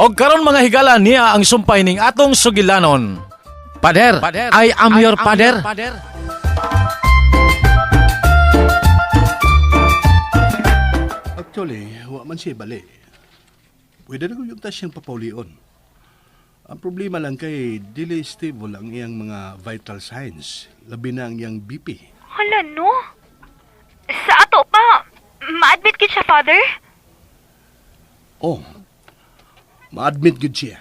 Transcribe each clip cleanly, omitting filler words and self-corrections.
Og karon mga higala niya ang sumpay ning atong sugilanon. Pader, I am your pader. Actually, wa man siya bali. Pwede na ko yung tas siyang papaulion. Ang problema lang kay dili stable ang iyang mga vital signs, labi na ang iyang BP. Hala, no? Sa ato pa, ma-admit gid siya, Father? Oh, ma-admit gud siya.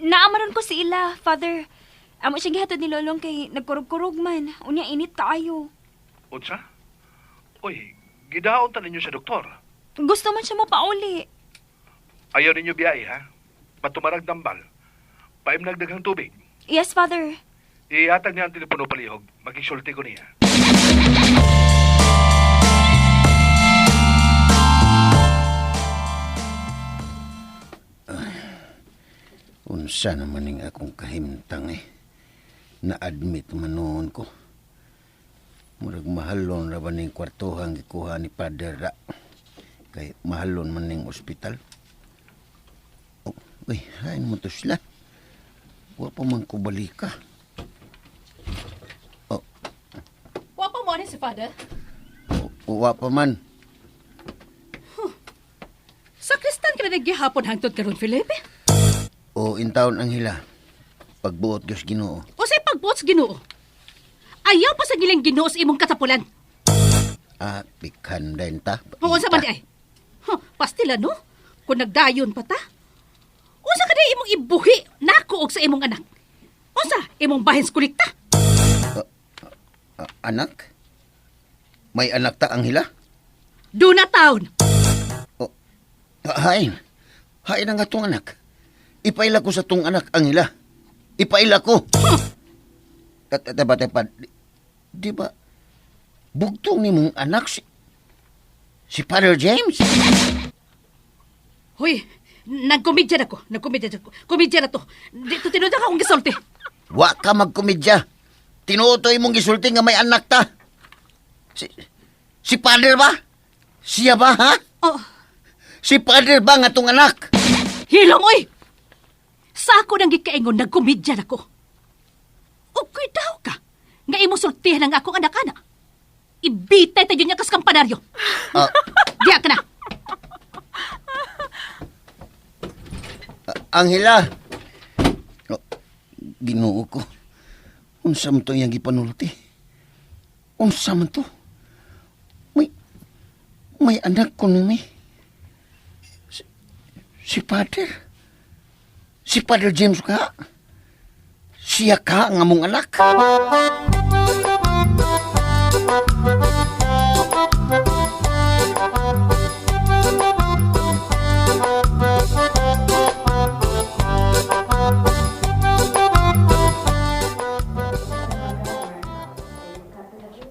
Naamaron ko si Ila, Father. Amo siya gihatod ni Lolong kay nagkurog-kurog man. Unya init kaayo. Unsa? Uy, gidaon ta ninyo sa doktor. Gusto man siya mapauli. Ayaw ninyo biyahe, ha? Patumarag dambal. Paimnag daghang tubig. Yes, Father. Ihatag niya ang telepono palihog. Magisulti ko niya. Unsa naman ning akong kahimtang Na-admit man noon ko. Murag mahalon ra ba ning kwartohang gikuha ni Pader ra. Kay mahalon man ning ospital. Oh, uy, hain mo to sila. Wa pa man ko balika. Oh, Wa pa mo ni si Father? wa pa man. Sakristan ka na naghihapon hangtod karon, Felipe? O intawon ang hila. Pagbuot Diyos Ginoo. O say pagbuot sa Ginoo? Ayaw pa sa giling Ginoo sa imong katapulan. Pikhan din ta. Oo, sa man di ay. Pastila, no? Kung nagdayon pa ta. Unsa ka na imong ibuhi nakuog sa imong anak? Unsa, imong bahin skulikta? Anak? May anak ta ang hila? Duna taon. Hain. Hain ang atong anak. Ipaila ko sa tong anak ang hila. Ipaila ko. Tepa. Di ba? Bugtong ni mong anak si Father James? Hoy, nagkomedya na ko. Komedya na to. Dito tinuda ka akong gisulti. Wa ka magkomedya. Tinuotoy mong gisulti nga may anak ta. Si Father ba? Siya ba, ha? Oh, Si Father ba nga tong anak? hilong, oy! Sa ako nang gikaingon, nagkomedya na ko. Okay daw ka. Nga imo sultihan ang akong anak-anak. Ibitay tayo niya kas kampanaryo. Diya ka na. Anghela. Ginoo ko. Unsa man to iyang gipanulti? Unsa man to? May anak ko numi. Si Father. Si Father James ka. Siya ka ang among anak.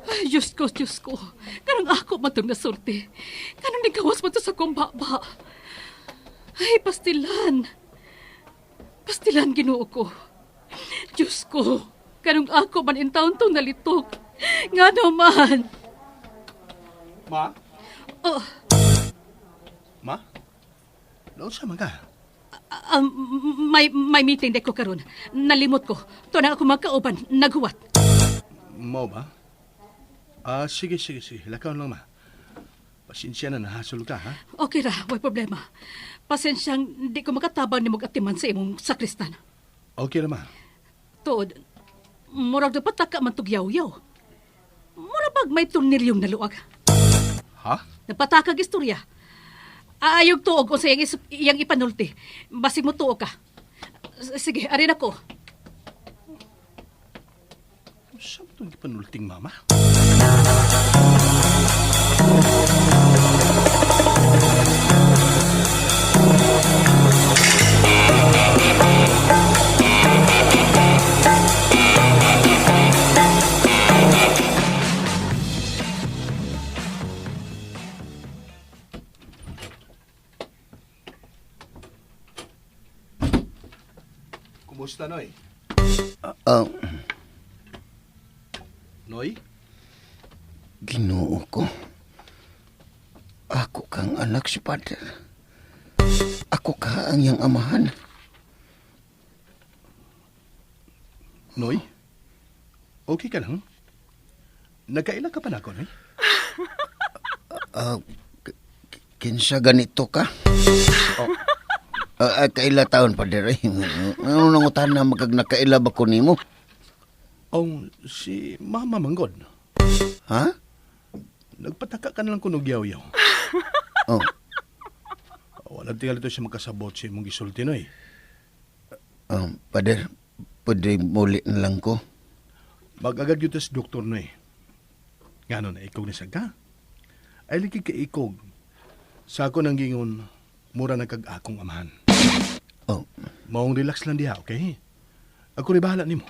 Ay, Diyos ko. Kanang ako man itong nasulti. Kanang nagawas man ito sa kumbaba. Ay, pastilan. Pastilan, Ginoo ko. Diyos ko, kanong ako man in taon tong nalitok. Nga naman. Ma? Oh, Ma? Noon sa mga? may meeting de ko karon. Nalimot ko. To na ako magkauban. Naghuwat. Mo ba? Sige. Lakaw lang, ma. Pasensya na nahasol ka, ha? Okay ra, way problema. Pasensyang di ko makatabang ni mong atiman sa imong sakristan. Okay na, ma. Tod, murag dapat taka man tugyaw-yaw. Murag pag may turnilyong naluag. Ha? Napatakag istorya. Ayog tuog kung sa iyang ipanulti. Basig mo tuog ka. Sige, arin ako. Saan itong ipanulting, mama? Kumusta, Noy? Uh, Noy? Ginoo anak si Pader. Ako ka ang iyang amahan. Noy? Okay ka lang? Nagkaila ka pa na ako, Noy? Kinsa ganito ka? Kaila taon, Pader. Ano nangutan na magkag nakaila ba ko nimo? Si Mama Manggod. Ha? Nagpataka ka na lang kunog yaw-yaw. Oh, Wala tingal ito siya magkasabot sa imong gisulti, Noy. Pader, pwede muli na lang ko. Mag-agad yun sa doktor, Noy. Nga na ikog ni Saga. Ay liki ka ikog. Sa ako nang gingon, mura na kag akong amahan. Oh, Maong relax lang diha, okay? Ako rin bahala nimo.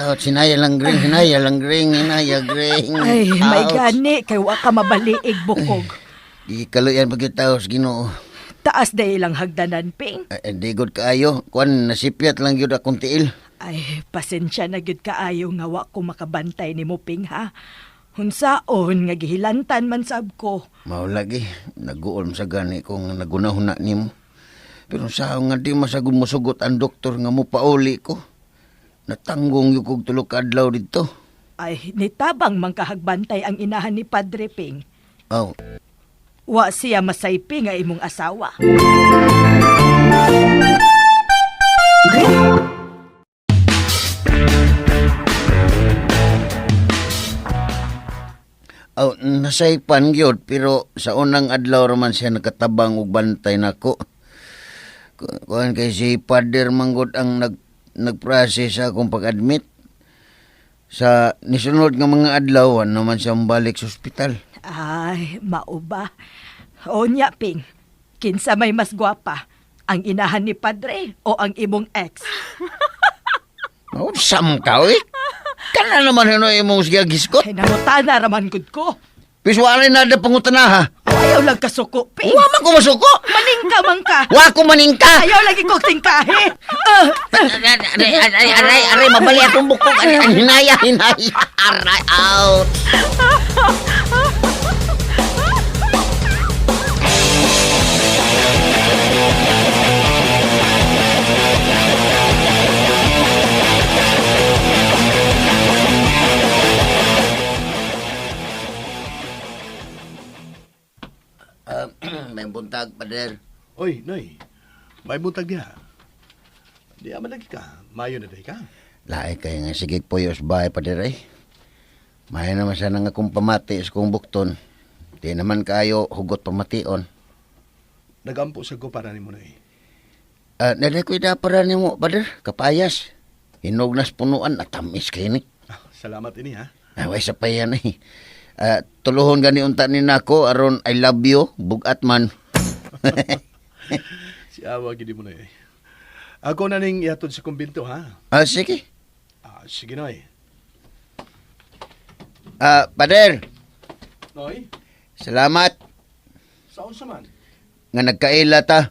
ouch, hinaya lang gring, hinaya gring. Ay, may Ouch. gani, kay wa ka mabaliig bukog. Ikaluyan pagkitaos, Ginoo. Taas na ilang hagdanan, Ping. Di good kaayo. Kuan, nasipyat lang yun akong tiil. Ay, pasensya na gyud kaayo nga wa ko makabantay ni mo, Ping, ha? Hunsaon nga gihilantan man sab ko. Mao lagi, naguol sa gani kung nagunahuna nimo. Pero sa nga di masagod mosugot ang doktor nga mo pauli ko. Natanggong yung kog tulog adlaw dito. Ay, nitabang man kahagbantay ang inahan ni Padre Ping. Oh, Wa siya masaypi nga imong asawa. nasaypan gyud pero sa unang adlaw raman siya nakatabang og bantay nako. Kuan kay si Pader Manggod ang nagprocess sa akong pag-admit. Sa nisunod nga mga adlaw naman siya balik sa ospital. Ay, mauba. O niya, Ping. Kinsa may mas gwapa? Ang inahan ni Padre o ang imong ex? Sam ka, eh. Kana naman ano imong siya giskot. Ay, nangutana raman gud ko. Piswalay na da pangutana ha. Ayaw lang kasuko, Ping. Wa man ko masuko. Maningka man ka. Wa ko maningka. Ayaw lagi ko tingkahe. Aray, mabali akong bukog. Hinaya. Aray, out. May buntag, Pader. Oy, Noy. May buntag diha. Di aman lagi ka. Mayo na dahi ka. Laay kay nga sige puyos bahay, Pader, eh. May naman siya nga kung pamati sa kong bukton. Di naman kayo hugot pamation. Nagampo sa ko para nimo, Noy. Naday ko idapara ni mo, Pader. Kapayas. Hinog nas punuan at tamis kayo ni. Salamat ini, ha? Away sa payan, eh. Tuluhon gani unta ni nako aron I love you bugat man. Si Awa, gini mo, Noy. Ako na ning ihatod sa kumbinto, ha? Sige. Sige, Noy. Pader, Noy, salamat saan sa man? nga nagkaila ta.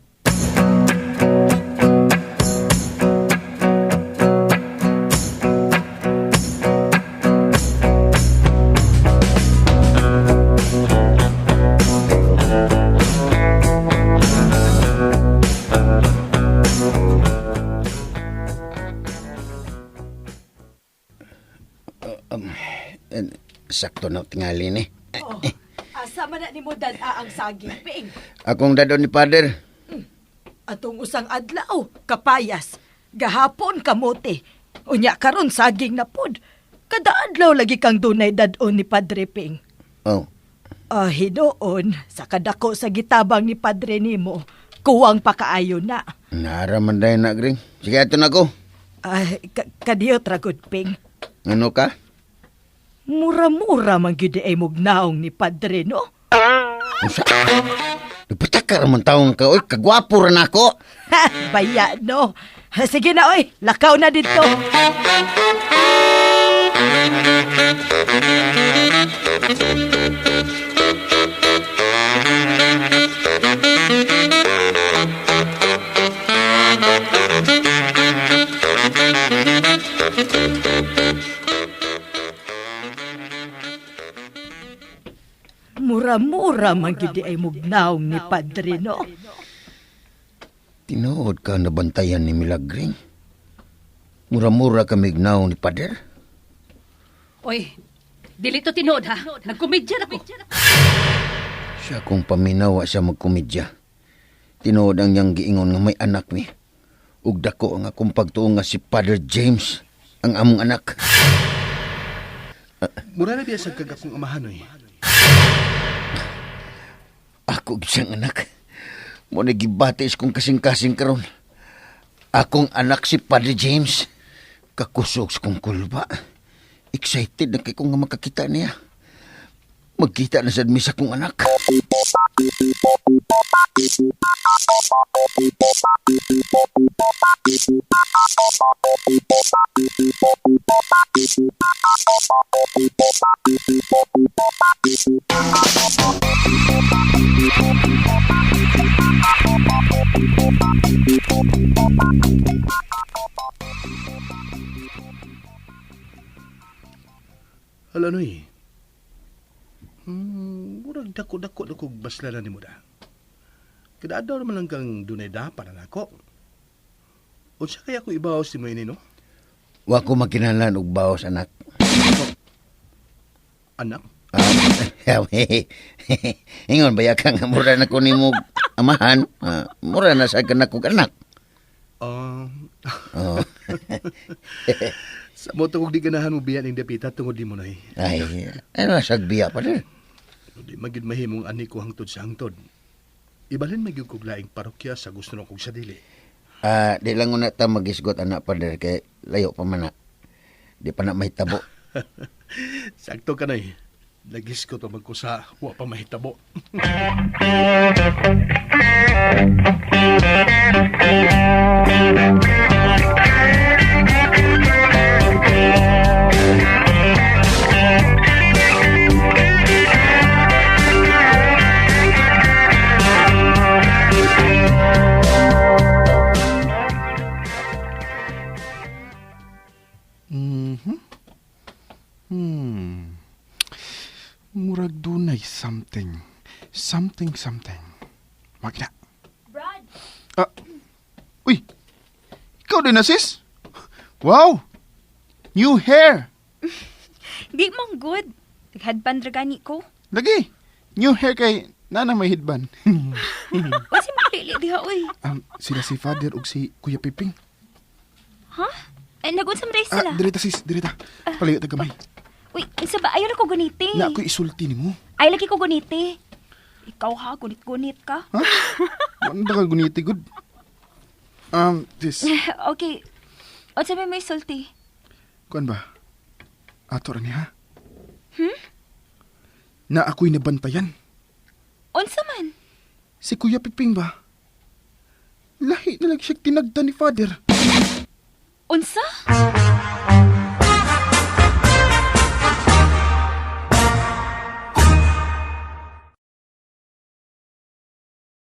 Sakto na tingali ni. Oh, asa man na ni mo dad ang saging, Ping. Akong dadon ni Pader. Atong usang adlaw, kapayas. Gahapon kamote. Unya karon saging na pod. Kada adlaw lagi kang dunay dadon ni Padre Ping. Oh, Hinoon, sa kadako sa gitabang ni Padre nimo, kuwang pakaayo na. naraman dayon na, Gring. Sige, ato na ko. Kadiyot ragod, Ping. Ano ka? Mura-mura man gyud ay mugnaong ni Padre, no? Unsa? Nagpataka raman taong ka, oy, kagwapo rin ako. Ha, baya, no. Sige na, oy. Lakaw na dito. Mura-mura man gid ay mugnaong ni Padre, no? Tinuod ka nabantayan ni Milagring. Mura-mura ka mignaw ni Pader. Oy, dili to tinood ha. Nagkomedya ako. Siya kung paminawa siya magkomedya. Tinuod ang niyang giingon nga may anak mi. Ug dako ang akong pagtuong nga si Father James, ang among anak. Mura na biya sa kagakong amahan, oy. Ako siyang anak. Mo nagibatis kong kasing-kasing karon. Akong anak si Padre James. Kakusog sa kong kulba. Excited na kay kong nga makakita niya. Magkita na sad mi sa kong anak. Hala, noy. Murag dako-dako na kong baslanan ni mo da. Kadaadaw naman lang kang dunay dapan na ako. O siya kaya ko ibawas si mo ini, no? Wa ko magkinalan og bawas anak. Anak? Ingon baya ka nga mura na ko nimo amahan. Mura na sa kanak kog anak. Oh. Oh. Sa mo kong di ganahan mo biyan ng dapita tungod di mo na eh. Ay, ano sagbiya pa rin. Di magid mahimong ani ko hangtod sa hangtod. Ibalhin magyug kog laing parokya sa gusto na kong sa dili. Di lang una ta magisgot anak pa rin kay layo pa man na. Di pa na mahitabo. Sakto ka na eh. Lagis ko to magkusa, wa pa mahitabo. Murag dunay something. Something. Magna. Brad! Uy! Ikaw din na, sis? Wow! New hair! Di mong good. Naghadpan dragani ko. Lagi! New hair kay nana may hidban. O si Marili diha, uy. Sila si Father ug si Kuya Piping. Ha? Ay, nagunsam rin sila. Dirita, sis. Dirita. Palayo tagamay. Uy, isa ba? Ayaw na ko guniti. Na ako'y isulti ni mo. Ay, lagi ko guniti. Ikaw ha, gunit-gunit ka. Ha? Wanda ka guniti, good. Sis. Okay. O sabi may sulti. Kuan ba? Ato rin ha? Na ako'y nabantayan. Unsa man? Si Kuya Piping ba? Lahi na lang siya tinagda ni Father. Unsa?